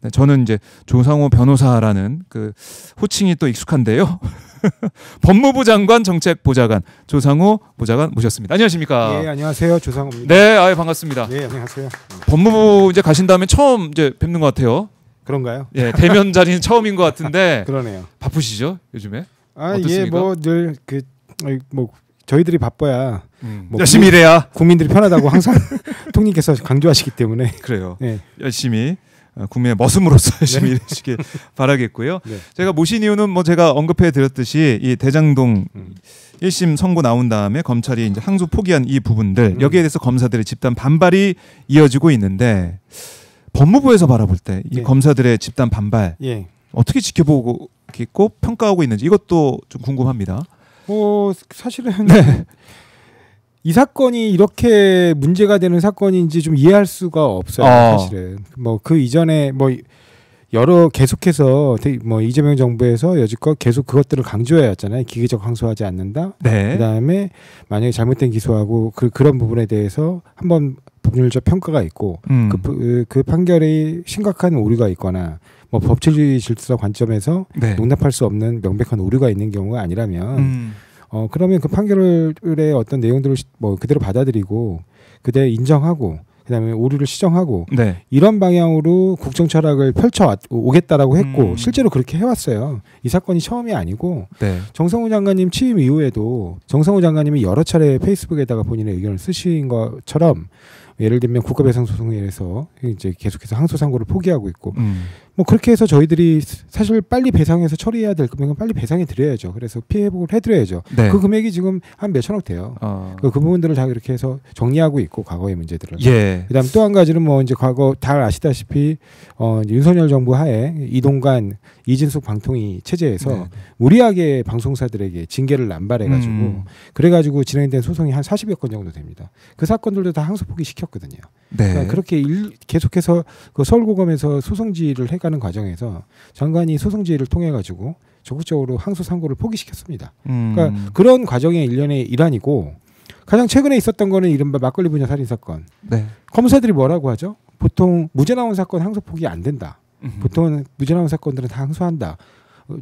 네, 저는 이제 조상호 변호사라는 그 호칭이 또 익숙한데요. 법무부 장관 정책보좌관 조상호 보좌관 모셨습니다. 안녕하십니까? 예, 안녕하세요. 조상호입니다. 네, 아유 반갑습니다. 네, 안녕하세요. 법무부 이제 가신 다음에 처음 이제 뵙는 것 같아요. 그런가요? 예, 대면 자리는 처음인 것 같은데. 그러네요. 바쁘시죠 요즘에? 아, 어떻습니까? 예, 뭐 늘 그 뭐 저희들이 바빠야 뭐 열심히 일해야 국민들이 편하다고 항상 통님께서 강조하시기 때문에 그래요. 네. 열심히 국민의 머슴으로서 열심히 일하시길 바라겠고요. 네. 제가 모신 이유는 뭐 제가 언급해 드렸듯이 이 대장동 1심 선고 나온 다음에 검찰이 이제 항소 포기한 이 부분들 여기에 대해서 검사들의 집단 반발이 이어지고 있는데 법무부에서 바라볼 때 이 네. 검사들의 집단 반발 예. 어떻게 지켜보고 있고 평가하고 있는지 이것도 좀 궁금합니다. 사실은 네. 이 사건이 이렇게 문제가 되는 사건인지 좀 이해할 수가 없어요. 사실은 뭐 그 이전에 뭐 여러 계속해서 뭐 이재명 정부에서 여지껏 계속 그것들을 강조해 왔잖아요. 기계적 항소하지 않는다. 네. 그다음에 만약에 잘못된 기소하고 그런 부분에 대해서 한번 법률적 평가가 있고 그 판결이 심각한 오류가 있거나 뭐 법치주의 질서 관점에서 네. 용납할 수 없는 명백한 오류가 있는 경우가 아니라면 그러면 그 판결의 어떤 내용들을 뭐 그대로 받아들이고 그대로 인정하고 그다음에 오류를 시정하고 네. 이런 방향으로 국정 철학을 펼쳐 오겠다라고 했고 실제로 그렇게 해왔어요. 이 사건이 처음이 아니고 네. 정성호 장관님 취임 이후에도 정성호 장관님이 여러 차례 페이스북에다가 본인의 의견을 쓰신 것처럼 예를 들면 국가배상소송에서 이제 계속해서 항소 상고를 포기하고 있고 뭐 그렇게 해서 저희들이 사실 빨리 배상해서 처리해야 될 금액은 빨리 배상해 드려야죠. 그래서 피해 회복을 해드려야죠. 네. 그 금액이 지금 한 몇천억 돼요. 그 부분들을 다 이렇게 해서 정리하고 있고 과거의 문제들을. 예. 그다음 또 한 가지는 뭐 이제 과거 다 아시다시피 윤석열 정부 하에 이동관 이진숙 방통위 체제에서 네. 무리하게 방송사들에게 징계를 남발해가지고 그래가지고 진행된 소송이 한 40여 건 정도 됩니다. 그 사건들도 다 항소 포기시켰거든요. 네. 그러니까 그렇게 계속해서 그 서울고검에서 소송지휘를 해가는 과정에서 장관이 소송지휘를 통해 가지고 적극적으로 항소 상고를 포기시켰습니다. 그러니까 그런 과정의 일련의 일환이고 가장 최근에 있었던 거는 이른바 막걸리 부녀 살인 사건. 네. 검사들이 뭐라고 하죠? 보통 무죄 나온 사건 항소 포기 안 된다. 보통 무죄 나온 사건들은 다 항소한다.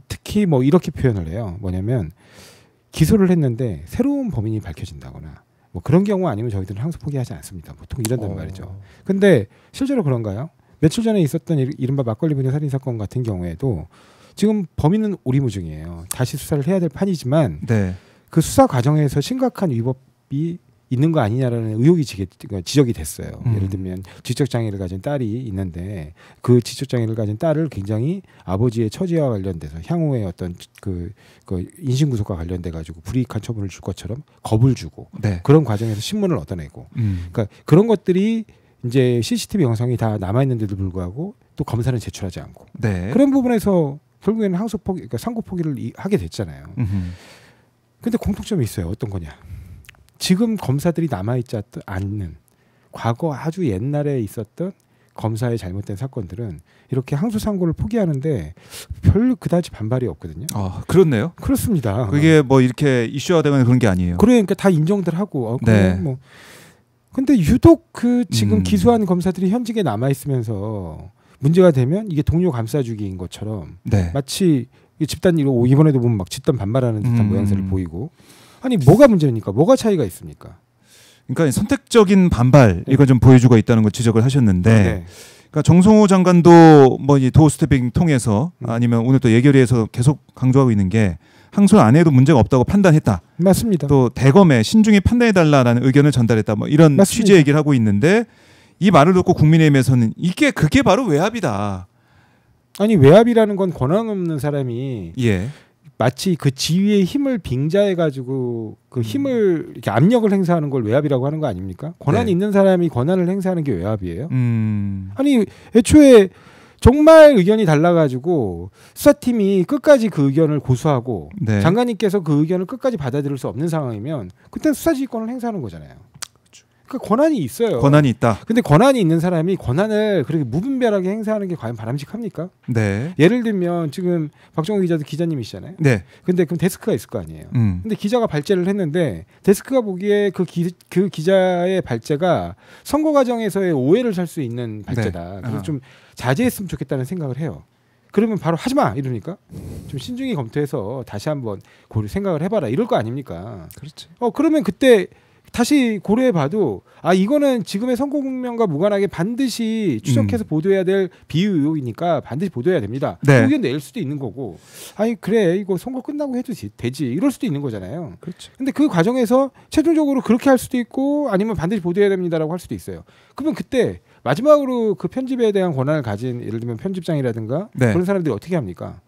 특히 뭐 이렇게 표현을 해요. 뭐냐면 기소를 했는데 새로운 범인이 밝혀진다거나 뭐 그런 경우 아니면 저희들은 항소 포기하지 않습니다. 보통 이런단 말이죠. 근데 실제로 그런가요? 며칠 전에 있었던 이른바 막걸리 부녀 살인 사건 같은 경우에도 지금 범인은 오리무중이에요. 다시 수사를 해야 될 판이지만 네. 그 수사 과정에서 심각한 위법이 있는 거 아니냐라는 의혹이 지적이 됐어요. 예를 들면 지적장애를 가진 딸이 있는데 그 지적장애를 가진 딸을 굉장히 아버지의 처지와 관련돼서 향후에 어떤 그 인신구속과 관련돼 가지고 불이익한 처분을 줄 것처럼 겁을 주고 네. 그런 과정에서 신문을 얻어내고 그러니까 그런 것들이 이제 CCTV 영상이 다 남아있는데도 불구하고 또 검사는 제출하지 않고 네. 그런 부분에서 결국에는 항소 포기, 그러니까 상고 포기를 하게 됐잖아요. 근데 공통점이 있어요. 어떤 거냐? 지금 검사들이 남아있지 않는 과거 아주 옛날에 있었던 검사의 잘못된 사건들은 이렇게 항소 상고를 포기하는데 별 그다지 반발이 없거든요. 그렇네요. 그렇습니다. 그게 뭐 이렇게 이슈화되거나 그런 게 아니에요. 그러니까 다 인정들 하고. 네. 뭐. 근데 유독 그 지금 기소한 검사들이 현직에 남아 있으면서 문제가 되면 이게 동료 감싸주기인 것처럼 네. 마치 집단 이번에도 보면 막 집단 반발하는 듯한 모양새를 보이고. 아니 뭐가 문제입니까? 뭐가 차이가 있습니까? 그러니까 선택적인 반발 이걸 좀 보여주고 있다는 걸 지적을 하셨는데, 네. 그러니까 정성호 장관도 뭐 이 도어 스태핑 통해서 아니면 오늘 또 예결위에서 계속 강조하고 있는 게 항소 안 해도 문제가 없다고 판단했다. 맞습니다. 또 대검에 신중히 판단해달라는 의견을 전달했다. 뭐 이런 맞습니다. 취지의 얘기를 하고 있는데 이 말을 듣고 국민의힘에서는 그게 바로 외압이다. 아니 외압이라는 건 권한 없는 사람이 예. 마치 그 지위의 힘을 빙자해가지고 그 힘을 이렇게 압력을 행사하는 걸 외압이라고 하는 거 아닙니까? 권한이 네. 있는 사람이 권한을 행사하는 게 외압이에요. 아니 애초에 정말 의견이 달라가지고 수사팀이 끝까지 그 의견을 고수하고 장관님께서 그 의견을 끝까지 받아들일 수 없는 상황이면 그때 수사지휘권을 행사하는 거잖아요. 그러니까 권한이 있어요. 권한이 있다. 근데 권한이 있는 사람이 권한을 그렇게 무분별하게 행사하는 게 과연 바람직합니까? 네. 예를 들면 지금 박정호 기자도 기자님이시잖아요. 네. 근데 그럼 데스크가 있을 거 아니에요. 근데 기자가 발제를 했는데 데스크가 보기에 그 기자의 발제가 선거 과정에서의 오해를 살 수 있는 발제다. 네. 그래서 좀 자제했으면 좋겠다는 생각을 해요. 그러면 바로 하지 마 이러니까 좀 신중히 검토해서 다시 한번 생각을 해봐라 이럴 거 아닙니까? 그렇죠. 그러면 그때 다시 고려해봐도 이거는 지금의 선거 국면과 무관하게 반드시 추적해서 보도해야 될 비의혹이니까 반드시 보도해야 됩니다. 네. 의견 낼 수도 있는 거고 그래 이거 선거 끝나고 해도 되지 이럴 수도 있는 거잖아요. 그렇죠. 근데 그 과정에서 최종적으로 그렇게 할 수도 있고 아니면 반드시 보도해야 됩니다라고 할 수도 있어요. 그러면 그때 마지막으로 그 편집에 대한 권한을 가진 예를 들면 편집장이라든가 네. 그런 사람들이 어떻게 합니까?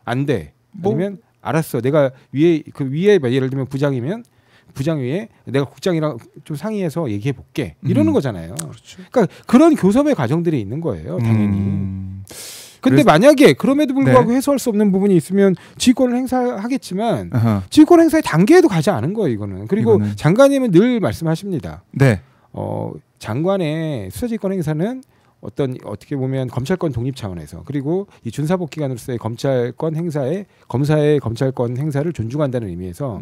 안 돼. 아니면 알았어. 내가 위에 예를 들면 부장이면 부장 위에 내가 국장이랑 좀 상의해서 얘기해 볼게 이러는 거잖아요. 그렇죠. 그러니까 그런 교섭의 과정들이 있는 거예요. 당연히. 근데 그래서, 만약에 그럼에도 불구하고 네. 해소할 수 없는 부분이 있으면 지휘권을 행사하겠지만 아하. 지휘권 행사의 단계에도 가지 않은 거예요. 이거는. 그리고 이거는. 장관님은 늘 말씀하십니다. 네. 장관의 수사지휘권 행사는 어떻게 보면 검찰권 독립 차원에서 그리고 이 준사법기관으로서의 검찰권 행사에 검사의 검찰권 행사를 존중한다는 의미에서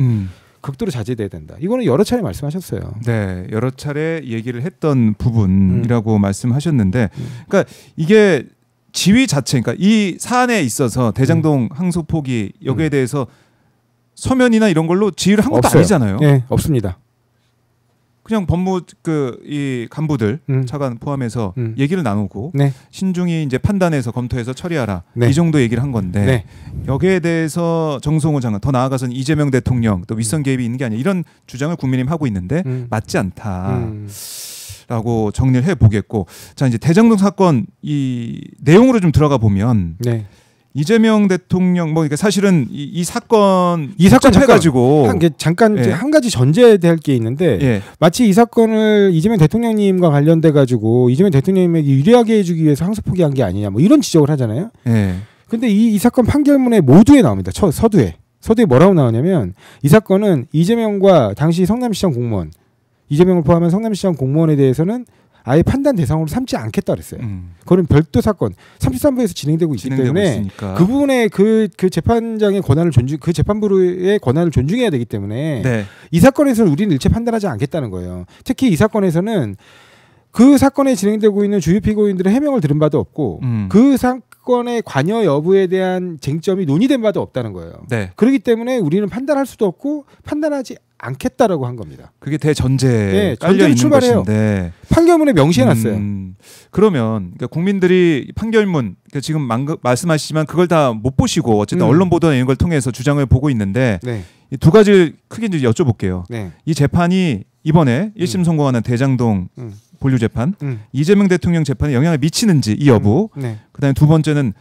극도로 자제돼야 된다. 이거는 여러 차례 말씀하셨어요. 네, 여러 차례 얘기를 했던 부분이라고 말씀하셨는데, 그러니까 이게 지위 자체, 그러니까 이 사안에 있어서 대장동 항소 포기 여기에 대해서 서면이나 이런 걸로 지휘를 한 것도 없어요. 아니잖아요. 네, 없습니다. 그냥 법무 이 간부들 차관 포함해서 얘기를 나누고 네. 신중히 이제 판단해서 검토해서 처리하라 네. 이 정도 얘기를 한 건데 네. 여기에 대해서 정성호 장관 더 나아가서는 이재명 대통령 또 윗선 개입이 있는 게 아니라 이런 주장을 국민의힘 하고 있는데 맞지 않다라고 정리를 해보겠고 자 이제 대장동 사건 이 내용으로 좀 들어가 보면. 네. 이재명 대통령 그러니까 사실은 이 사건 해가지고 잠깐 예. 한 가지 전제될 게 있는데 예. 마치 이 사건을 이재명 대통령님과 관련돼 가지고 이재명 대통령님에게 유리하게 해주기 위해서 항소 포기한 게 아니냐 뭐 이런 지적을 하잖아요. 예. 근데 이 사건 판결문에 모두에 나옵니다. 서두에 뭐라고 나오냐면 이 사건은 이재명과 당시 성남시장 공무원 이재명을 포함한 성남시장 공무원에 대해서는 아예 판단 대상으로 삼지 않겠다 그랬어요. 그건 별도 사건 33부에서 진행되고 있기 때문에 있으니까. 그 부분에 그 재판장의 권한을 그 재판부의 권한을 존중해야 되기 때문에 네. 이 사건에서는 우리는 일체 판단하지 않겠다는 거예요. 특히 이 사건에서는 그 사건에 진행되고 있는 주요 피고인들의 해명을 들은 바도 없고 그 사건의 관여 여부에 대한 쟁점이 논의된 바도 없다는 거예요. 네. 그렇기 때문에 우리는 판단할 수도 없고 판단하지 않겠다라고 한 겁니다. 그게 대전제에 네, 깔려 있는 출발해요. 것인데 판결문에 명시해놨어요. 그러면 그러니까 국민들이 판결문 그러니까 지금 말씀하시지만 그걸 다 못 보시고 어쨌든 언론 보도나 이런 걸 통해서 주장을 보고 있는데 네. 이 두 가지를 크게 이제 여쭤볼게요. 네. 이 재판이 이번에 1심 선고하는 대장동 본류 재판, 이재명 대통령 재판에 영향을 미치는지 이 여부. 네. 그다음에 두 번째는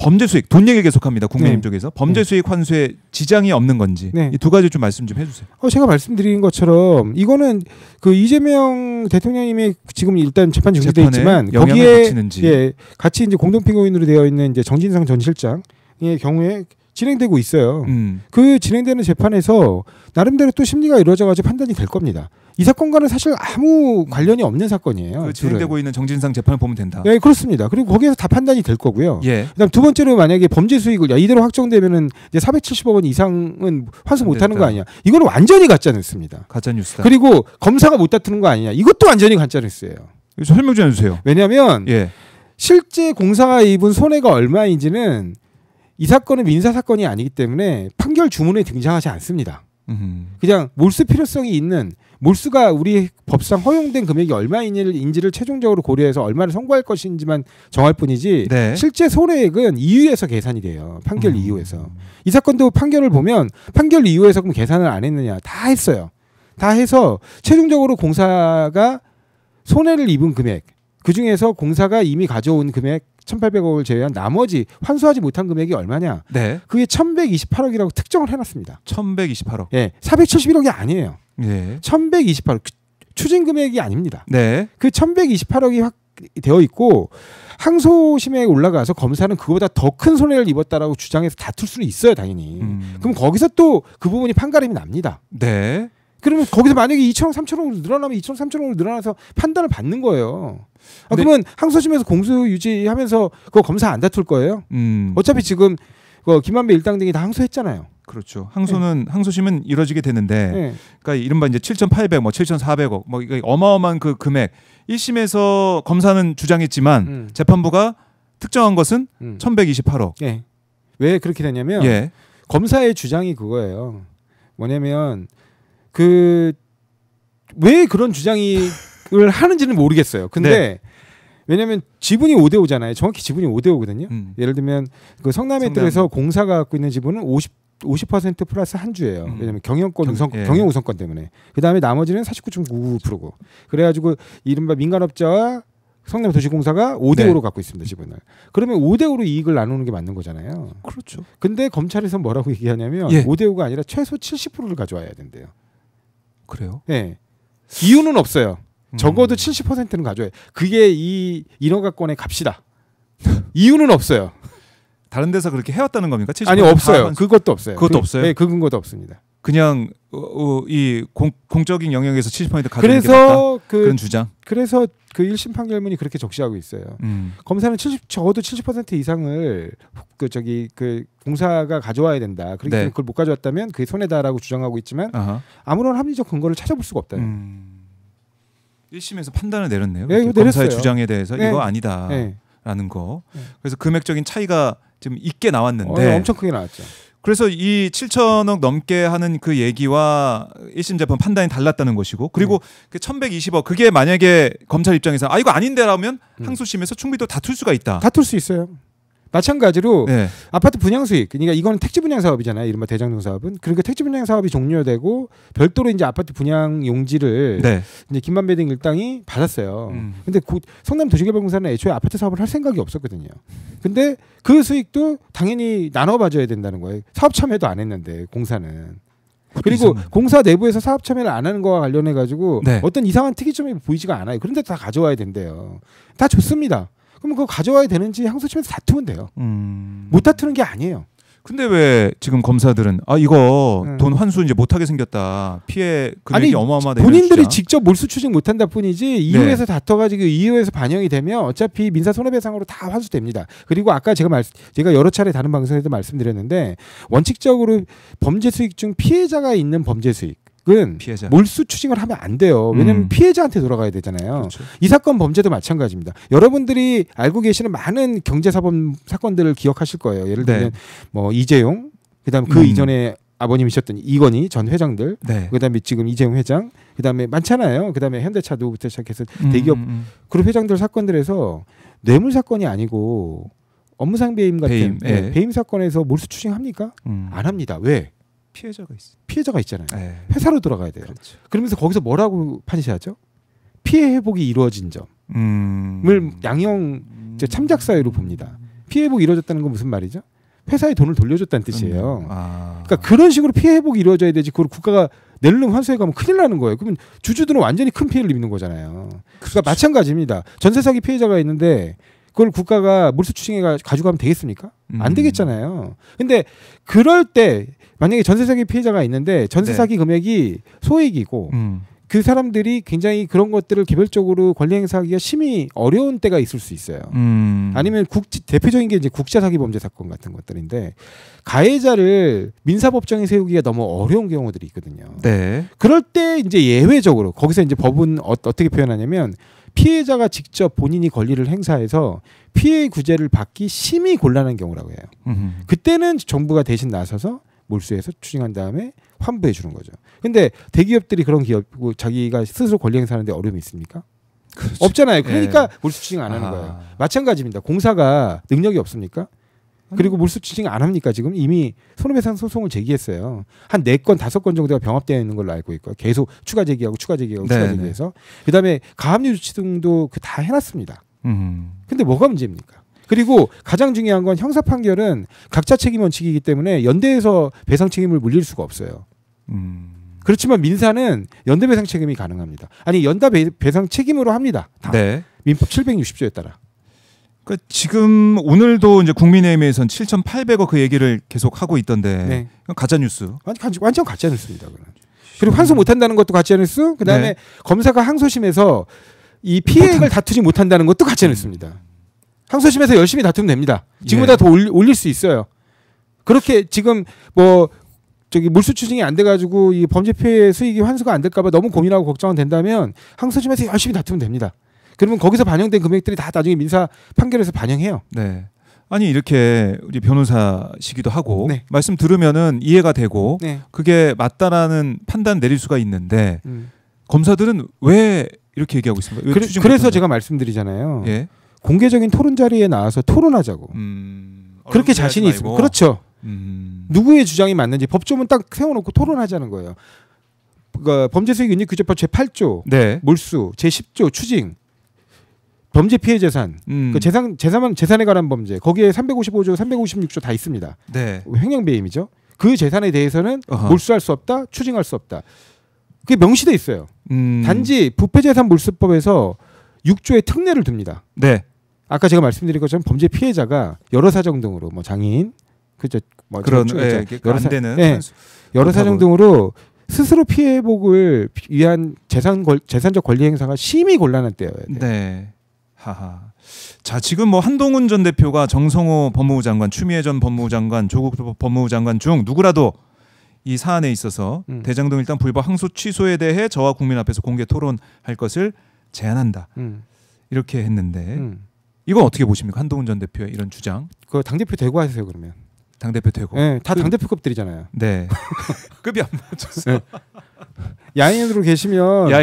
범죄 수익 돈 얘기 계속합니다. 국민의힘 네. 쪽에서 범죄 수익 환수에 지장이 없는 건지 네. 이 두 가지 좀 말씀 좀 해주세요. 제가 말씀드린 것처럼 이거는 그 이재명 대통령님이 지금 일단 재판 중지돼 있지만 거기에 미치는지. 같이 이제 공동 피고인으로 되어 있는 이제 정진상 전 실장의 경우에 진행되고 있어요. 그 진행되는 재판에서 나름대로 또 심리가 이루어져가지고 판단이 될 겁니다. 이 사건과는 사실 아무 관련이 없는 사건이에요. 그 진행되고 있는 정진상 재판을 보면 된다. 네, 그렇습니다. 그리고 거기에서 다 판단이 될 거고요. 예. 그다음 두 번째로 만약에 범죄 수익을 이대로 확정되면은 이제 470억 원 이상은 환수 못하는 거 아니야? 이거는 완전히 가짜 뉴스입니다. 가짜 뉴스다. 그리고 검사가 못 다투는 거 아니냐? 이것도 완전히 가짜 뉴스예요. 설명 좀 해주세요. 왜냐하면 예. 실제 공사가 입은 손해가 얼마인지는 이 사건은 민사 사건이 아니기 때문에 판결 주문에 등장하지 않습니다. 그냥 몰수 필요성이 있는 몰수가 우리 법상 허용된 금액이 얼마인지를 최종적으로 고려해서 얼마를 선고할 것인지만 정할 뿐이지 네. 실제 손해액은 이유에서 계산이 돼요. 판결 이유에서. 이 사건도 판결을 보면 판결 이유에서 그럼 계산을 안 했느냐. 다 했어요. 다 해서 최종적으로 공사가 손해를 입은 금액 그중에서 공사가 이미 가져온 금액 1,800억을 제외한 나머지 환수하지 못한 금액이 얼마냐? 네. 그게 1,128억이라고 특정을 해놨습니다. 1,128억. 예, 471억이 아니에요. 예. 1,128억 추진 금액이 아닙니다. 네. 그 1,128억이 되어 있고 항소심에 올라가서 검사는 그보다 더 큰 손해를 입었다라고 주장해서 다툴 수는 있어요, 당연히. 그럼 거기서 또 그 부분이 판가름이 납니다. 네. 그러면 거기서 만약에 2천억, 3천억으로 늘어나면 2천억, 3천억으로 늘어나서 판단을 받는 거예요. 그러면 항소심에서 공소 유지하면서 그거 검사 안 다툴 거예요? 어차피 지금 김만배 일당 등이 다 항소했잖아요. 그렇죠. 항소심은 이루어지게 되는데, 그러니까 이른바 이제 7,800, 뭐 7,400억, 뭐 이거 어마어마한 그 금액. 1심에서 검사는 주장했지만 재판부가 특정한 것은 1,128억. 예. 왜 그렇게 되냐면 검사의 주장이 그거예요. 뭐냐면 왜 그런 주장을 하는지는 모르겠어요. 근데 왜냐면 지분이 5대5잖아요. 정확히 지분이 5대5거든요. 예를 들면 그 성남메트로에서 공사가 갖고 있는 지분은 50% 플러스 한 주예요. 왜냐면 경영 우선권 때문에. 그다음에 나머지는 49.99%고. 그래가지고 이른바 민간업자와 성남도시공사가 5대5로 갖고 있습니다. 지분을. 그러면 5대5로 이익을 나누는 게 맞는 거잖아요. 그렇죠. 근데 검찰에서 뭐라고 얘기하냐면 5대5가 아니라 최소 70%를 가져와야 된대요. 그래요? 네. 이유는 없어요. 적어도 70%는 가져와요. 그게 이 인허가권의 값이다. 이유는 없어요. 다른 데서 그렇게 해왔다는 겁니까? 아니 없어요. 그것도 없어요. 그것도 없어요? 네, 그 근거도 없습니다. 그냥 이 공적인 영역에서 70% 가져오는 게 맞다? 그런 주장. 그래서 그 1심 판결문이 그렇게 적시하고 있어요. 검사는 적어도 70% 이상을 그 공사가 가져와야 된다. 그렇기 때문에 그걸 못 가져왔다면 그게 손해다라고 주장하고 있지만 아무런 합리적 근거를 찾아볼 수가 없다. 1심에서 판단을 내렸네요. 네, 검사의 주장에 대해서 이거 아니다라는 거. 그래서 금액적인 차이가 좀 있게 나왔는데 엄청 크게 나왔죠. 그래서 이 7천억 넘게 하는 그 얘기와 1심 재판 판단이 달랐다는 것이고, 그리고 그 1,120억 그게 만약에 검찰 입장에서 이거 아닌데라면 항소심에서 충분히 또 다툴 수가 있다. 다툴 수 있어요. 마찬가지로 아파트 분양 수익, 그러니까 이건 택지 분양 사업이잖아요. 이른바 대장동 사업은. 그러니까 택지 분양 사업이 종료되고 별도로 이제 아파트 분양 용지를 이제 김만배 등 일당이 받았어요. 근데 성남도시개발공사는 애초에 아파트 사업을 할 생각이 없었거든요. 근데 그 수익도 당연히 나눠 가져야 된다는 거예요. 사업 참여도 안 했는데 공사는. 그리고 공사 내부에서 사업 참여를 안 하는 거와 관련해 가지고 어떤 이상한 특이점이 보이지가 않아요. 그런데 다 가져와야 된대요. 다 좋습니다. 그럼 그거 가져와야 되는지 항소심에서 다투면 돼요. 못 다투는 게 아니에요. 근데 왜 지금 검사들은 이거 돈 환수 이제 못하게 생겼다. 피해 금액이 어마어마하다. 본인들이 직접 몰수 추징 못한다 뿐이지 이후에서 다퉈가지고 이후에서 반영이 되면 어차피 민사 손해배상으로 다 환수됩니다. 그리고 아까 제가 여러 차례 다른 방송에도 말씀드렸는데 원칙적으로 범죄 수익 중 피해자가 있는 범죄 수익 피해자. 몰수 추징을 하면 안 돼요. 왜냐하면 피해자한테 돌아가야 되잖아요. 그렇죠. 이 사건 범죄도 마찬가지입니다. 여러분들이 알고 계시는 많은 경제사범 사건들을 기억하실 거예요. 예를 들면 뭐 이재용, 그다음에 그 이전에 아버님이셨던 이건희 전 회장들, 그다음에 지금 이재용 회장, 그다음에 많잖아요. 그다음에 현대차도부터 시작해서 대기업 그룹 회장들 사건들에서 뇌물 사건이 아니고 업무상 배임 같은 배임 사건에서 몰수 추징합니까? 안 합니다. 왜? 피해자가 있잖아요. 회사로 돌아가야 돼요. 그렇죠. 그러면서 거기서 뭐라고 판시하죠? 피해 회복이 이루어진 점을 양형 참작 사유로 봅니다. 피해 회복이 이루어졌다는 건 무슨 말이죠? 회사에 돈을 돌려줬다는 뜻이에요. 그러니까 그런 식으로 피해 회복이 이루어져야 되지. 그걸 국가가 낼름 환수해 가면 큰일 나는 거예요. 그러면 주주들은 완전히 큰 피해를 입는 거잖아요. 그러니까 마찬가지입니다. 전세 사기 피해자가 있는데 그걸 국가가 몰수 추징해 가져가면 되겠습니까? 안 되겠잖아요. 근데 그럴 때 만약에 전세 사기 피해자가 있는데 전세 사기 금액이 소액이고 그 사람들이 굉장히 그런 것들을 개별적으로 권리 행사하기가 심히 어려운 때가 있을 수 있어요. 아니면 대표적인 게 이제 국제 사기 범죄 사건 같은 것들인데 가해자를 민사법정에 세우기가 너무 어려운 경우들이 있거든요. 그럴 때 이제 예외적으로 거기서 이제 법은 어떻게 표현하냐면 피해자가 직접 본인이 권리를 행사해서 피해 구제를 받기 심히 곤란한 경우라고 해요. 그때는 정부가 대신 나서서 몰수해서 추징한 다음에 환부해 주는 거죠. 근데 대기업들이 그런 기업 자기가 스스로 권리 행사하는데 어려움이 있습니까? 그렇죠. 없잖아요. 그러니까 몰수 추징 안 하는 거예요. 마찬가지입니다. 공사가 능력이 없습니까? 그리고 몰수 추징 안 합니까? 지금 이미 손해배상 소송을 제기했어요. 한 4건, 5건 정도가 병합되어 있는 걸로 알고 있고요. 계속 추가 제기하고 추가 제기해서 그다음에 가압류 조치 등도 다 해놨습니다. 근데 뭐가 문제입니까? 그리고 가장 중요한 건 형사 판결은 각자 책임 원칙이기 때문에 연대에서 배상 책임을 물릴 수가 없어요. 그렇지만 민사는 연대 배상 책임이 가능합니다. 아니 연대 배상 책임으로 합니다. 다. 민법 760조에 따라. 그러니까 지금 오늘도 이제 국민의힘에서는 7,800억 그 얘기를 계속 하고 있던데 가짜 뉴스. 완전 가짜 뉴스입니다. 그건. 그리고 환수 못한다는 것도 같지 않았어? 그다음에 네. 검사가 항소심에서 이 피해액을 다투지 못한다는 것도 같지 않았습니다. 항소심에서 열심히 다투면 됩니다. 지금보다 예. 더 올릴 수 있어요. 그렇게 지금 뭐 저기 물수 추징이 안 돼가지고 이 범죄 피해 수익이 환수가 안 될까봐 너무 고민하고 걱정은 된다면 항소심에서 열심히 다투면 됩니다. 그러면 거기서 반영된 금액들이 다 나중에 민사 판결에서 반영해요. 네. 아니 이렇게 우리 변호사시기도 하고 네. 말씀 들으면은 이해가 되고 네. 그게 맞다라는 판단 내릴 수가 있는데 검사들은 왜 이렇게 얘기하고 있습니까? 왜 추징 그래서 못한다? 제가 말씀드리잖아요. 예. 공개적인 토론 자리에 나와서 토론하자고. 그렇게 자신이 있으면 그렇죠. 누구의 주장이 맞는지 법조문 딱 세워놓고 토론하자는 거예요. 그러니까 범죄수익윤리규제법 제8조 네. 몰수, 제10조 추징, 범죄 피해 재산, 그 재산에 관한 범죄 거기에 355조, 356조 다 있습니다. 네. 횡령배임이죠. 그 재산에 대해서는 어허. 몰수할 수 없다, 추징할 수 없다. 그게 명시돼 있어요. 단지 부패재산몰수법에서 6조의 특례를 둡니다. 네. 아까 제가 말씀드린 것처럼 범죄 피해자가 여러 사정 등으로 뭐 장애인, 그죠? 뭐 그런 여러 안 되는 네. 여러 사정 등으로 스스로 피해 회복을 위한 재산적 권리 행사가 심히 곤란한 때여야 돼요. 네. 하하. 자, 지금 뭐 한동훈 전 대표가 정성호 법무부 장관, 추미애 전 법무부 장관, 조국 법무부 장관 중 누구라도 이 사안에 있어서 대장동 일단 불법 항소 취소에 대해 저와 국민 앞에서 공개 토론할 것을 제안한다. 이렇게 했는데 이건 어떻게 보십니까? 한동훈 전 대표의 이런 주장. 그 당대표 되고 하세요 그러면. 당대표 되고. 네, 다 당대표급들이잖아요. 네. 급이 안 맞춰서. 네. 야인으로 계시면 네.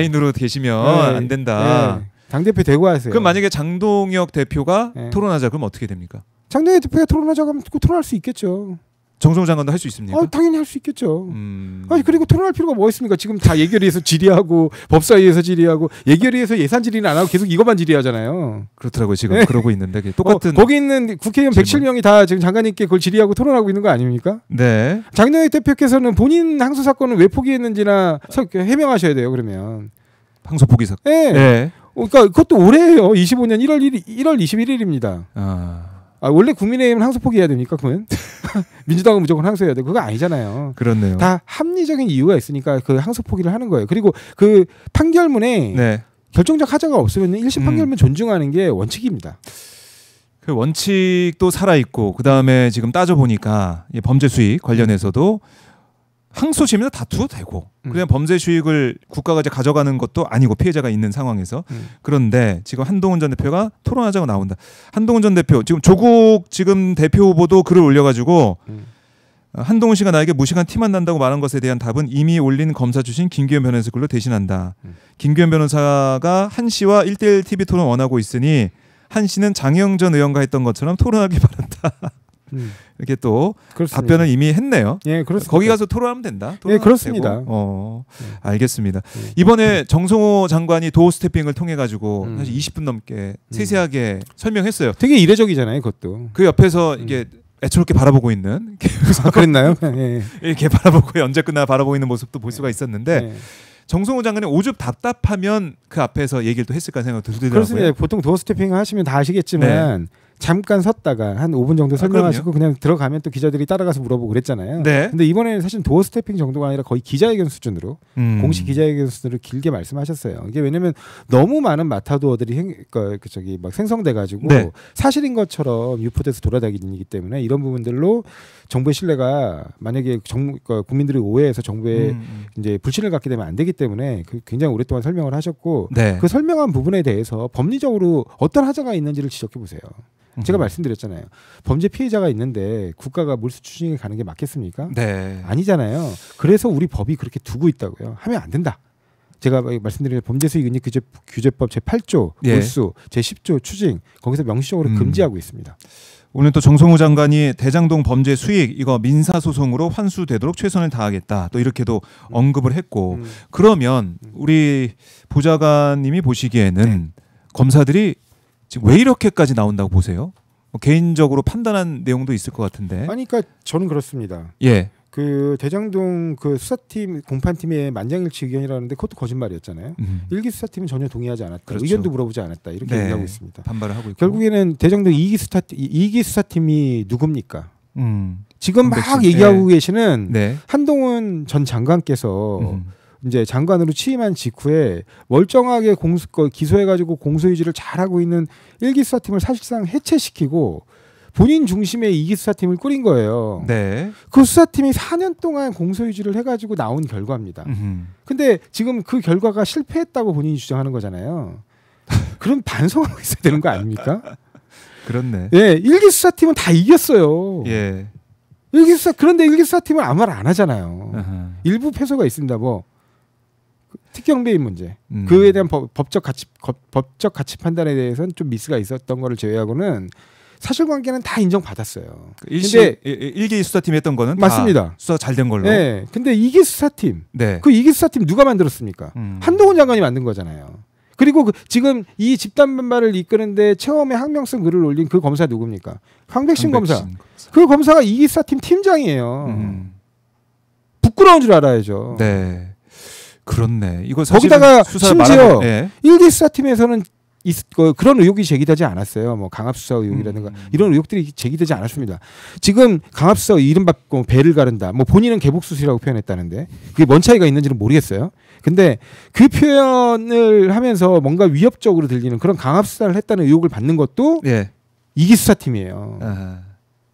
안 된다. 네. 당대표 되고 하세요. 그럼 만약에 장동혁 대표가 네. 토론하자 그럼 어떻게 됩니까? 장동혁 대표가 토론하자고 하면 토론할 수 있겠죠. 정성호 장관도 할 수 있습니까? 당연히 할 수 있겠죠. 아니 그리고 토론할 필요가 뭐 있습니까? 지금 다 예결위에서 질의하고 법사위에서 질의하고 예결위에서 예산 질의는 안 하고 계속 이것만 질의하잖아요. 그렇더라고요. 지금 네. 그러고 있는데 똑같은 거기 있는 국회의원 107명이 다 지금 장관님께 그걸 질의하고 토론하고 있는 거 아닙니까? 네. 장동혁 대표께서는 본인 항소 사건을 왜 포기했는지나 해명하셔야 돼요. 그러면 항소 포기 사건. 네. 네. 그러니까 그것도 올해예요. 25년 1월 21일입니다. 원래 국민의힘은 항소 포기해야 됩니까? 그러면 민주당은 무조건 항소해야 돼. 그거 아니잖아요. 그렇네요. 다 합리적인 이유가 있으니까 그 항소 포기를 하는 거예요. 그리고 그 판결문에 네. 결정적 하자가 없으면 1심 판결문 존중하는 게 원칙입니다. 그 원칙도 살아 있고 그 다음에 지금 따져 보니까 범죄 수익 관련해서도 항소심에서 다투도 되고 그냥 범죄 수익을 국가가 이제 가져가는 것도 아니고 피해자가 있는 상황에서 그런데 지금 한동훈 전 대표가 토론하자고 나온다. 한동훈 전 대표 지금 조국 지금 대표 후보도 글을 올려가지고 한동훈 씨가 나에게 무식한 티만 난다고 말한 것에 대한 답은 이미 올린 검사 출신 김기현 변호사 글로 대신한다. 김기현 변호사가 한 씨와 1대1 TV 토론 원하고 있으니 한 씨는 장혜영 전 의원과 했던 것처럼 토론하기 바란다. 이렇게 또 그렇습니다. 답변을 이미 했네요. 예, 그렇습니다. 거기 가서 토론하면 된다. 예, 그렇습니다. 알겠습니다. 이번에 정성호 장관이 도어 스태핑을 통해 가지고 사실 20분 넘게 세세하게 설명했어요. 되게 이례적이잖아요, 그것도. 그 옆에서 이게 애처롭게 바라보고 있는 그랬나요? 예. 이렇게 바라보고 언제 끝나 바라보고 있는 모습도 볼 수가 있었는데 정성호 장관이 오죽 답답하면 그 앞에서 얘기를 또 했을까 생각이 들더라고요. 그렇습니다. 보통 도어 스태핑 하시면 다 아시겠지만 잠깐 섰다가 한 5분 정도 설명하시고 그냥 들어가면 또 기자들이 따라가서 물어보고 그랬잖아요. 네. 근데 이번에는 사실 도어 스태핑 정도가 아니라 거의 기자회견 수준으로 공식 기자회견 수준으로 길게 말씀하셨어요. 이게 왜냐면 너무 많은 마타도어들이 막 생성돼 가지고 사실인 것처럼 유포돼서 돌아다니기 때문에 이런 부분들로 정부의 신뢰가 만약에 국민들이 오해해서 정부에 이제 불신을 갖게 되면 안 되기 때문에 굉장히 오랫동안 설명을 하셨고 그 설명한 부분에 대해서 법리적으로 어떤 하자가 있는지를 지적해 보세요. 제가 말씀드렸잖아요. 범죄 피해자가 있는데 국가가 몰수 추징에 가는 게 맞겠습니까? 네. 아니잖아요. 그래서 우리 법이 그렇게 두고 있다고요. 하면 안 된다. 제가 말씀드린 범죄수익윤리규제법 제8조 몰수, 제10조 추징 거기서 명시적으로 금지하고 있습니다. 오늘 또 정성호 장관이 대장동 범죄 수익 이거 민사소송으로 환수되도록 최선을 다하겠다. 또 이렇게도 언급을 했고 그러면 우리 보좌관님이 보시기에는 검사들이 지금 왜 이렇게까지 나온다고 보세요? 개인적으로 판단한 내용도 있을 것 같은데. 아니, 그러니까 저는 그렇습니다. 예. 그 대장동 그 수사팀 공판팀의 만장일치 의견이라는데 그것도 거짓말이었잖아요. 일기 수사팀은 전혀 동의하지 않았다. 그렇죠. 의견도 물어보지 않았다. 이렇게 얘기하고 있습니다. 반발을 하고 있고. 결국에는 대장동 2기 수사팀이 누굽니까? 지금 막 얘기하고 계시는 한동훈 전 장관께서 이제 장관으로 취임한 직후에 멀쩡하게 기소해가지고 공소유지를 잘하고 있는 1기 수사팀을 사실상 해체시키고 본인 중심의 2기 수사팀을 꾸린 거예요. 네. 그 수사팀이 4년 동안 공소유지를 해가지고 나온 결과입니다. 근데 지금 그 결과가 실패했다고 본인이 주장하는 거잖아요. 그럼 반성하고 있어야 되는 거 아닙니까? 그렇네. 예, 1기 수사팀은 다 이겼어요. 예. 그런데 1기 수사팀은 아무 말 안 하잖아요. 일부 패소가 있습니다. 뭐 특경배임 문제, 그에 대한 법적 가치 판단에 대해서는 좀 미스가 있었던 거를 제외하고는 사실관계는 다 인정받았어요. 근데 1기 수사팀이 했던 거는 맞습니다. 다 수사 잘 된 걸로. 네. 근데 2기 수사팀, 네. 그 2기 수사팀 누가 만들었습니까? 한동훈 장관이 만든 거잖아요. 그리고 지금 이 집단 반발을 이끄는데 처음에 항명성 글을 올린 그 검사 누굽니까? 황백신 검사. 그 검사가 2기 수사팀 팀장이에요. 부끄러운 줄 알아야죠. 네. 그렇네. 이거 거기다가 심지어 네. 1기 수사팀에서는 그런 의혹이 제기되지 않았어요. 뭐 강압수사 의혹이라든가 이런 의혹들이 제기되지 않았습니다. 지금 강압수사 이른바 배를 가른다. 뭐 본인은 개복수수라고 표현했다는데 그게 뭔 차이가 있는지는 모르겠어요. 근데 그 표현을 하면서 뭔가 위협적으로 들리는 그런 강압수사를 했다는 의혹을 받는 것도 예. 2기 수사팀이에요.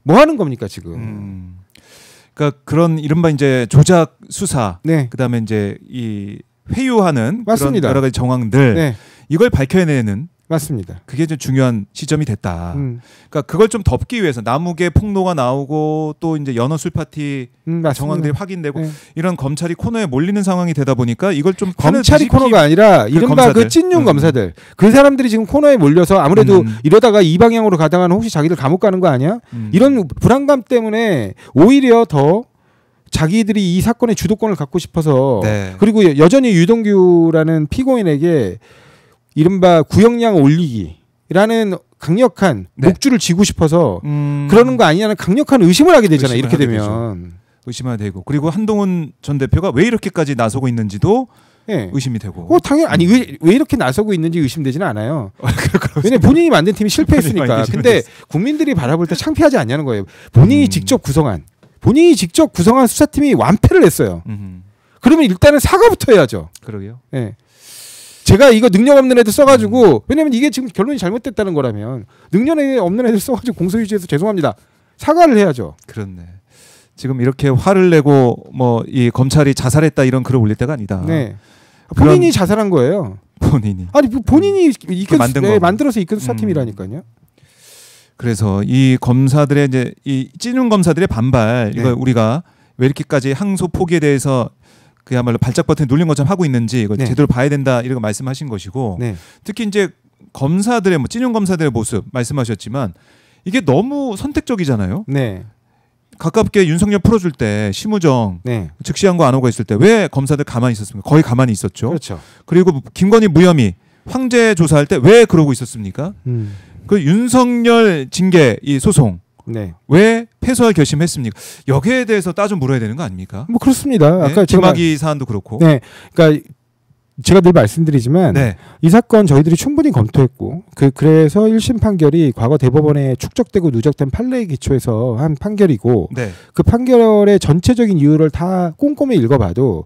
뭐 하는 겁니까 지금? 그러니까 그런 이른바 이제 조작 수사, 네. 그다음에 이제 이 회유하는 맞습니다. 그런 여러 가지 정황들, 네. 이걸 밝혀내는 맞습니다. 그게 좀 중요한 시점이 됐다. 그러니까 그걸 좀 덮기 위해서 남욱의 폭로가 나오고 또 이제 연어 술 파티 정황들이 확인되고 이런 검찰이 코너에 몰리는 상황이 되다 보니까 이걸 좀 검찰이 코너가 아니라 이른바 그 찐윤 검사들 그 사람들이 지금 코너에 몰려서 아무래도 이러다가 이 방향으로 가다가는 혹시 자기들 감옥 가는 거 아니야? 이런 불안감 때문에 오히려 더 자기들이 이 사건의 주도권을 갖고 싶어서 네. 그리고 여전히 유동규라는 피고인에게 이른바 구형량 올리기라는 강력한 네. 목줄을 쥐고 싶어서 그러는 거 아니냐는 강력한 의심을 하게 되잖아요. 이렇게 되면. 의심하게 되고 그리고 한동훈 전 대표가 왜 이렇게까지 나서고 있는지도 네. 의심이 되고. 당연히 아니 왜 이렇게 나서고 있는지 의심되지는 않아요. 왜냐면 본인이 만든 팀이 실패했으니까. 근데 국민들이 바라볼 때 창피하지 않냐는 거예요. 본인이 직접 구성한 수사팀이 완패를 했어요. 그러면 일단은 사과부터 해야죠. 그러게요. 네. 제가 이거 능력 없는 애들 써가지고 왜냐면 이게 지금 결론이 잘못됐다는 거라면 능력 없는 애들 써가지고 공소유지해서 죄송합니다. 사과를 해야죠. 그렇네. 지금 이렇게 화를 내고 뭐 이 검찰이 자살했다 이런 글을 올릴 때가 아니다. 네. 본인이 자살한 거예요. 본인이. 아니 본인이 만들어서 이끈 수사팀이라니까요. 그래서 이 검사들의 이제 이 찐윤 검사들의 반발 네. 이걸 우리가 왜 이렇게까지 항소 포기에 대해서 그야말로 발작 버튼 눌린 것처럼 하고 있는지 이걸 네. 제대로 봐야 된다 이렇게 말씀하신 것이고 네. 특히 이제 검사들의 뭐 찐윤 검사들의 모습 말씀하셨지만 이게 너무 선택적이잖아요. 네. 가깝게 윤석열 풀어줄 때 심우정 네. 즉시항고 안오가 있을 때 왜 검사들 가만히 있었습니까? 거의 가만히 있었죠. 그렇죠. 그리고 김건희 무혐의 황제 조사할 때 왜 그러고 있었습니까? 그 윤석열 징계 이 소송 네. 왜 패소할 결심했습니까? 여기에 대해서 따져 물어야 되는 거 아닙니까? 뭐 그렇습니다. 네? 아까 김학의 사안도 그렇고. 네. 그러니까 제가 늘 말씀드리지만 네. 이 사건 저희들이 충분히 검토했고 그래서 1심 판결이 과거 대법원에 축적되고 누적된 판례에 기초해서 한 판결이고 네. 그 판결의 전체적인 이유를 다 꼼꼼히 읽어봐도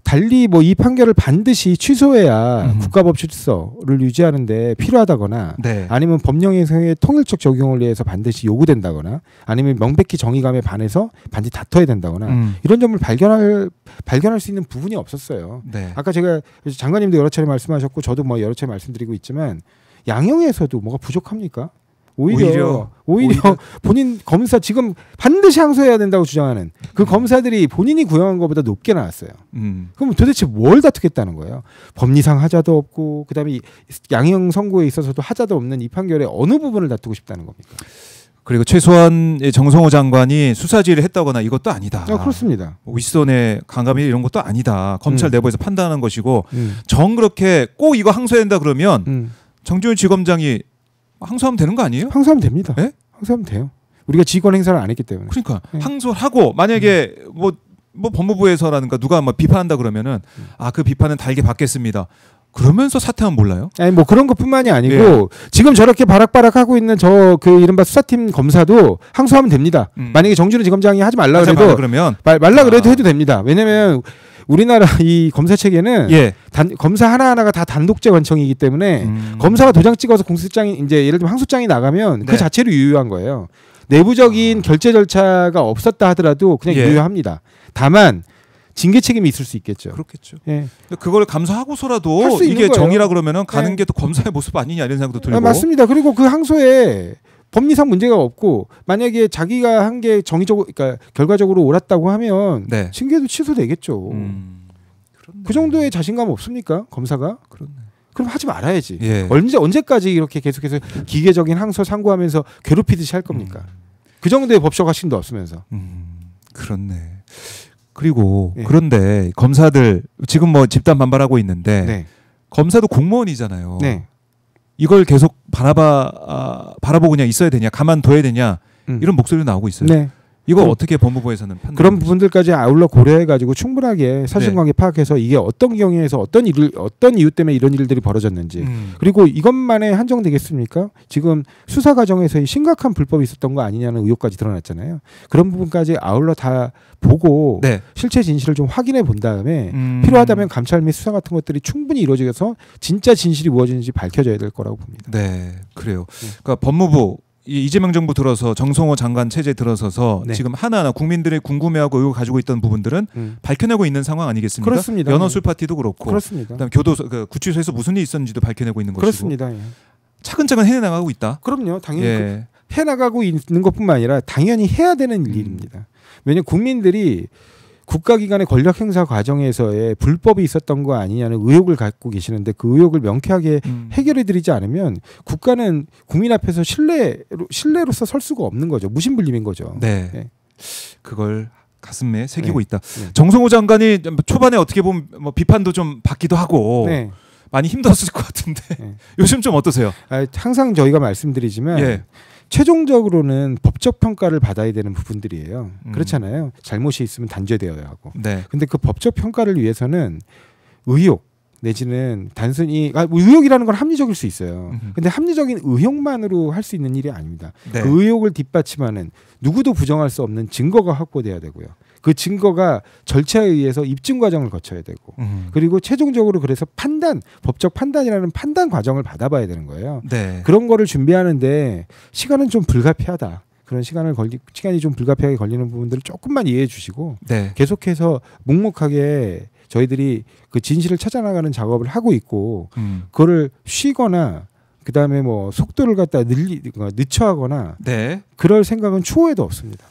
달리 뭐 이 판결을 반드시 취소해야 국가법 질서를 유지하는데 필요하다거나 네. 아니면 법령에서의 통일적 적용을 위해서 반드시 요구된다거나 아니면 명백히 정의감에 반해서 반드시 다퉈야 된다거나 이런 점을 발견할 수 있는 부분이 없었어요. 네. 아까 제가 장관님도 여러 차례 말씀하셨고 저도 뭐 여러 차례 말씀드리고 있지만 양형에서도 뭐가 부족합니까? 오히려 본인 검사 지금 반드시 항소해야 된다고 주장하는 그 검사들이 본인이 구형한 것보다 높게 나왔어요. 그럼 도대체 뭘 다투겠다는 거예요? 법리상 하자도 없고 그다음에 양형 선고에 있어서도 하자도 없는 이 판결의 어느 부분을 다투고 싶다는 겁니까? 그리고 최소한 정성호 장관이 수사지휘를 했다거나 이것도 아니다. 그렇습니다. 윗선의 강감이 이런 것도 아니다. 검찰 내부에서 판단하는 것이고 정 그렇게 꼭 이거 항소해야 된다 그러면 정준일 지검장이 항소하면 되는 거 아니에요? 항소하면 됩니다. 네? 항소하면 돼요. 우리가 지휘권 행사를 안 했기 때문에. 그러니까 항소하고 만약에 뭐 법무부에서라든가 누가 뭐 비판한다 그러면은 그 비판은 달게 받겠습니다. 그러면서 사퇴하면 몰라요? 아니 뭐 그런 것뿐만이 아니고 지금 저렇게 바락바락하고 있는 저 그 이른바 수사팀 검사도 항소하면 됩니다. 만약에 정준우 지검장이 하지 말라 그래도 그러면 말라 그래도 해도 됩니다. 왜냐면 우리나라 이 검사 체계는 검사 하나하나가 다 단독제 관청이기 때문에 검사가 도장 찍어서 공소장이 이제 예를 들면 항소장이 나가면 그 자체로 유효한 거예요. 내부적인 결재 절차가 없었다 하더라도 그냥 유효합니다. 다만 징계 책임이 있을 수 있겠죠. 그렇겠죠. 그걸 감사하고서라도 이게 정의라 그러면은 가는 게 또 검사의 모습 아니냐 이런 생각도 들고. 맞습니다. 그리고 그 항소에 법리상 문제가 없고 만약에 자기가 한 게 정의적으로 그러니까 결과적으로 옳았다고 하면 징계도 취소되겠죠. 그 정도의 자신감 없습니까? 검사가? 그렇네. 그럼 하지 말아야지. 언제까지 이렇게 계속해서 기계적인 항소 상고하면서 괴롭히듯이 할 겁니까? 그 정도의 법적 확신도 없으면서. 그렇네. 그리고 그런데 검사들 지금 뭐 집단 반발하고 있는데 검사도 공무원이잖아요. 이걸 계속 바라보고 그냥 있어야 되냐, 가만둬야 되냐 이런 목소리도 나오고 있어요. 이거 어떻게 법무부에서는 판단? 그런 부분들까지 아울러 고려해가지고 충분하게 사실관계 파악해서 이게 어떤 경위에서 어떤 이유 때문에 이런 일들이 벌어졌는지 그리고 이것만에 한정되겠습니까? 지금 수사 과정에서 심각한 불법이 있었던 거 아니냐는 의혹까지 드러났잖아요. 그런 부분까지 아울러 다 보고 실체 진실을 좀 확인해 본 다음에 필요하다면 감찰 및 수사 같은 것들이 충분히 이루어져서 진짜 진실이 무엇인지 밝혀져야 될 거라고 봅니다. 네, 그래요. 그러니까 법무부 이재명 정부 들어서 정성호 장관 체제 들어서서 지금 하나하나 국민들이 궁금해하고 의혹 가지고 있던 부분들은 밝혀내고 있는 상황 아니겠습니까? 그렇습니다. 연어술 파티도 그렇고, 그렇습니다. 그다음 교도소, 구치소에서 무슨 일이 있었는지도 밝혀내고 있는 것이고, 그렇습니다. 차근차근 해나가고 있다. 그럼요, 당연히 해나가고 있는 것뿐만 아니라 당연히 해야 되는 일입니다. 왜냐하면 국민들이 국가기관의 권력 행사 과정에서의 불법이 있었던 거 아니냐는 의혹을 갖고 계시는데 그 의혹을 명쾌하게 해결해드리지 않으면 국가는 국민 앞에서 신뢰로서 설 수가 없는 거죠. 무신불림인 거죠. 그걸 가슴에 새기고 있다. 정성호 장관이 초반에 어떻게 보면 뭐 비판도 좀 받기도 하고 많이 힘들었을 것 같은데 요즘 좀 어떠세요? 항상 저희가 말씀드리지만 최종적으로는 법적 평가를 받아야 되는 부분들이에요. 그렇잖아요. 잘못이 있으면 단죄되어야 하고. 근데 그 법적 평가를 위해서는 의혹 내지는 단순히 의혹이라는 건 합리적일 수 있어요. 근데 합리적인 의혹만으로 할 수 있는 일이 아닙니다. 그 의혹을 뒷받침하는 누구도 부정할 수 없는 증거가 확보돼야 되고요. 그 증거가 절차에 의해서 입증 과정을 거쳐야 되고 그리고 최종적으로 그래서 법적 판단이라는 판단 과정을 받아봐야 되는 거예요. 그런 거를 준비하는데 시간은 좀 불가피하다. 그런 시간이 좀 불가피하게 걸리는 부분들을 조금만 이해해 주시고 계속해서 묵묵하게 저희들이 그 진실을 찾아나가는 작업을 하고 있고 그거를 쉬거나 그다음에 뭐 속도를 갖다 늦춰하거나 그럴 생각은 추호에도 없습니다.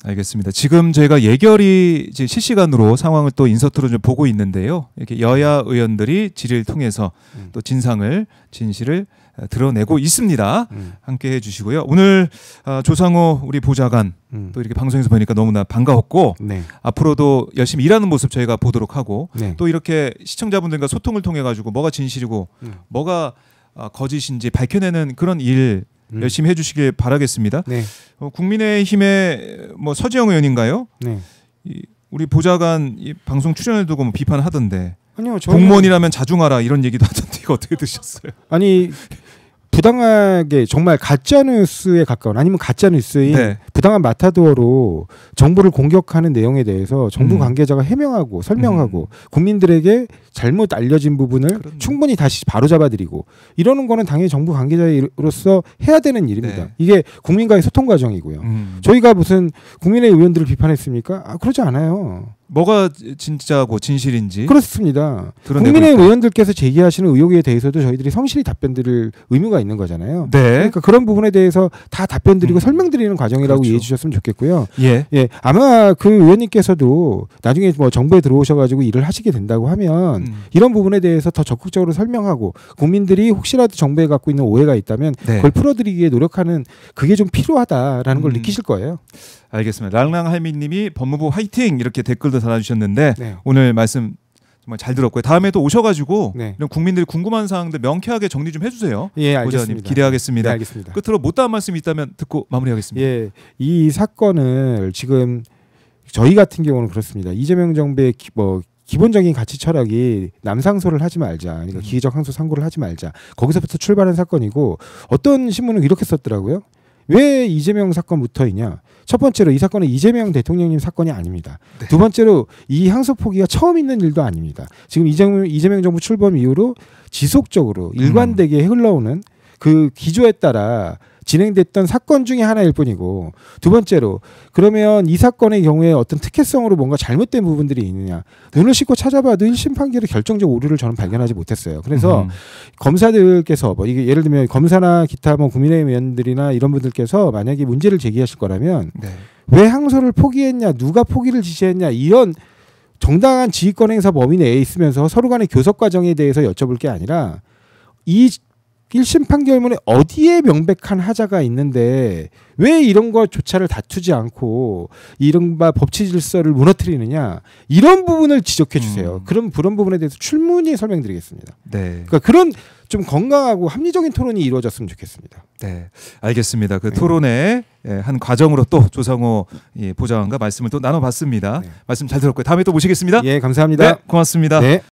알겠습니다. 지금 저희가 예결위 이제 실시간으로 상황을 또 인서트로 좀 보고 있는데요. 이렇게 여야 의원들이 질의를 통해서 또 진실을 드러내고 있습니다. 함께 해주시고요. 오늘 조상호 우리 보좌관 또 이렇게 방송에서 보니까 너무나 반가웠고 앞으로도 열심히 일하는 모습 저희가 보도록 하고 또 이렇게 시청자분들과 소통을 통해 가지고 뭐가 진실이고 뭐가 거짓인지 밝혀내는 그런 일 열심히 해주시길 바라겠습니다. 국민의힘의 뭐 서지영 의원인가요? 우리 보좌관 이 방송 출연을 두고 뭐 비판하던데. 아니요, 공무원이라면 자중하라 이런 얘기도 하던데 이거 어떻게 드셨어요? 아니 부당하게 정말 가짜 뉴스에 가까운 아니면 가짜 뉴스인 부당한 마타도어로 정부를 공격하는 내용에 대해서 정부 관계자가 해명하고 설명하고 국민들에게 잘못 알려진 부분을 충분히 다시 바로잡아드리고 이러는 거는 당연히 정부 관계자로서 해야 되는 일입니다. 이게 국민과의 소통 과정이고요. 저희가 무슨 국민의 의원들을 비판했습니까? 그러지 않아요. 뭐가 진짜고 진실인지 그렇습니다. 국민의 의원들께서 제기하시는 의혹에 대해서도 저희들이 성실히 답변드릴 의무가 있는 거잖아요. 그러니까 그런 부분에 대해서 다 답변드리고 설명드리는 과정이라고 이해해 주셨으면 좋겠고요. 아마 그 의원님께서도 나중에 뭐 정부에 들어오셔가지고 일을 하시게 된다고 하면 이런 부분에 대해서 더 적극적으로 설명하고 국민들이 혹시라도 정부에 갖고 있는 오해가 있다면 그걸 풀어드리기에 노력하는 그게 좀 필요하다라는 걸 느끼실 거예요. 알겠습니다. 랑랑할미님이 법무부 화이팅 이렇게 댓글도 달아주셨는데 오늘 말씀 정말 잘 들었고요. 다음에 또 오셔가지고 이런 국민들이 궁금한 사항들 명쾌하게 정리 좀 해주세요. 알겠습니다. 기대하겠습니다. 알겠습니다. 끝으로 못다한 말씀이 있다면 듣고 마무리하겠습니다. 이 사건을 지금 저희 같은 경우는 그렇습니다. 이재명 정부의 기본적인 가치 철학이 남상소를 하지 말자. 그러니까 기계적 항소 상고를 하지 말자. 거기서부터 출발한 사건이고 어떤 신문은 이렇게 썼더라고요. 왜 이재명 사건부터이냐? 첫 번째로 이 사건은 이재명 대통령님 사건이 아닙니다. 네. 두 번째로 이 항소 포기가 처음 있는 일도 아닙니다. 지금 이재명 정부 출범 이후로 지속적으로 일관되게 흘러오는 그 기조에 따라 진행됐던 사건 중에 하나일 뿐이고, 두 번째로 그러면 이 사건의 경우에 어떤 특혜성으로 뭔가 잘못된 부분들이 있느냐, 눈을 씻고 찾아봐도 1심 판결의 결정적 오류를 저는 발견하지 못했어요. 그래서 검사들께서 뭐 이게 예를 들면 검사나 기타 뭐 국민의힘 의원들이나 이런 분들께서 만약에 문제를 제기하실 거라면 네. 왜 항소를 포기했냐, 누가 포기를 지시했냐, 이런 정당한 지휘권 행사 범위 내에 있으면서 서로 간의 교섭 과정에 대해서 여쭤볼 게 아니라 이 1심 판결문에 어디에 명백한 하자가 있는데 왜 이런 것조차를 다투지 않고 이른바 법치 질서를 무너뜨리느냐, 이런 부분을 지적해 주세요. 그런 부분에 대해서 충분히 설명드리겠습니다. 네. 그러니까 그런 좀 건강하고 합리적인 토론이 이루어졌으면 좋겠습니다. 네, 알겠습니다. 그 토론의 한 과정으로 또 조성호 보좌관과 말씀을 또 나눠봤습니다. 네. 말씀 잘 들었고요. 다음에 또 모시겠습니다. 예, 감사합니다. 네, 고맙습니다. 네.